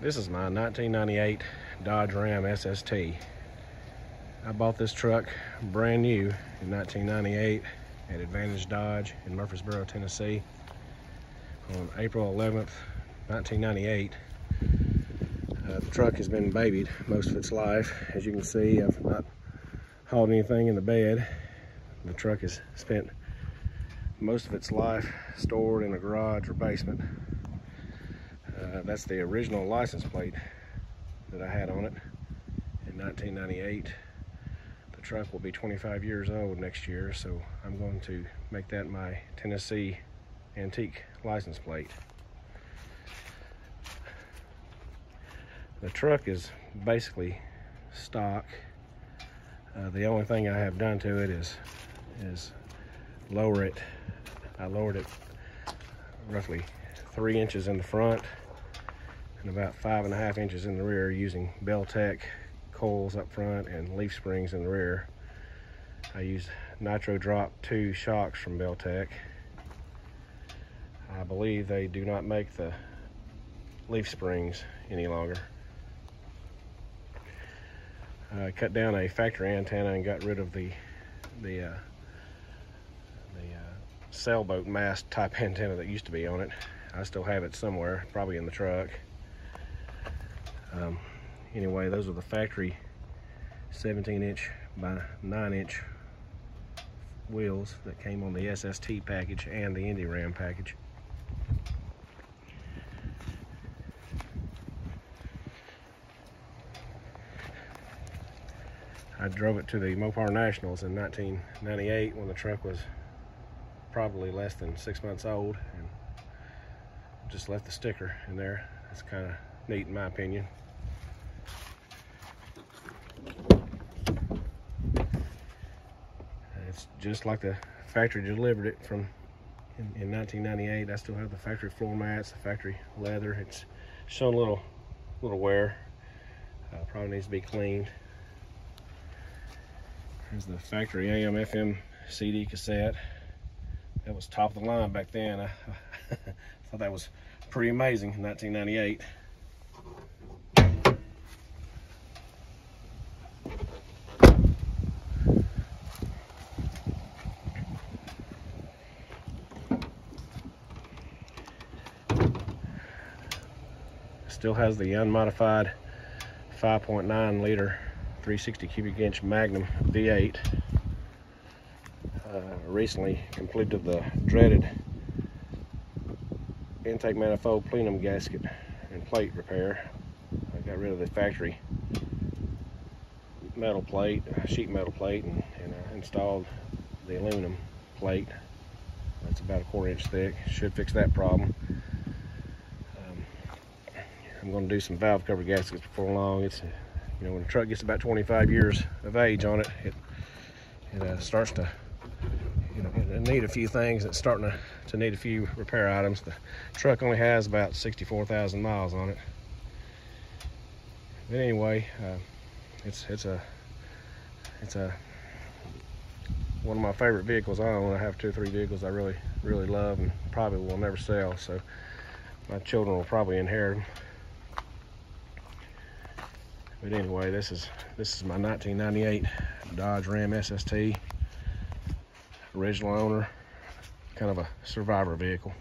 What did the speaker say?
This is my 1998 Dodge Ram SST. I bought this truck brand new in 1998 at Advantage Dodge in Murfreesboro, Tennessee on April 11th, 1998. The truck has been babied most of its life. As you can see, I've not hauled anything in the bed. The truck has spent most of its life stored in a garage or basement. That's the original license plate that I had on it in 1998. The truck will be 25 years old next year, so I'm going to make that my Tennessee antique license plate. The truck is basically stock. The only thing I have done to it is lower it. I lowered it roughly 3 inches in the front and about 5.5 inches in the rear using Beltec coils up front and leaf springs in the rear. I used Nitro Drop 2 shocks from Beltec. I believe they do not make the leaf springs any longer. I cut down a factory antenna and got rid of the sailboat mast type antenna that used to be on it. I still have it somewhere, probably in the truck. Anyway, those are the factory 17-inch by 9-inch wheels that came on the SST package and the Indy Ram package. I drove it to the Mopar Nationals in 1998 when the truck was probably less than 6 months old, and just left the sticker in there. It's kind of neat in my opinion. It's just like the factory delivered it from in 1998. I still have the factory floor mats, the factory leather. It's shown a little wear. Probably needs to be cleaned. Here's the factory AM/FM CD cassette. That was top of the line back then. I thought that was pretty amazing in 1998. Still has the unmodified 5.9 liter 360 cubic inch Magnum V8. Recently completed the dreaded intake manifold plenum gasket and plate repair. I got rid of the factory metal plate, sheet metal plate, and installed the aluminum plate. That's about 1/4 inch thick. Should fix that problem. I'm going to do some valve cover gaskets before long. It's, you know, when the truck gets about 25 years of age on it, it starts to, you know, need a few things. It's starting to need a few repair items. The truck only has about 64,000 miles on it. But anyway, it's one of my favorite vehicles I own. I have 2 or 3 vehicles I really love and probably will never sell, so my children will probably inherit them. But anyway, this is my 1998 Dodge Ram SST. Original owner, kind of a survivor vehicle.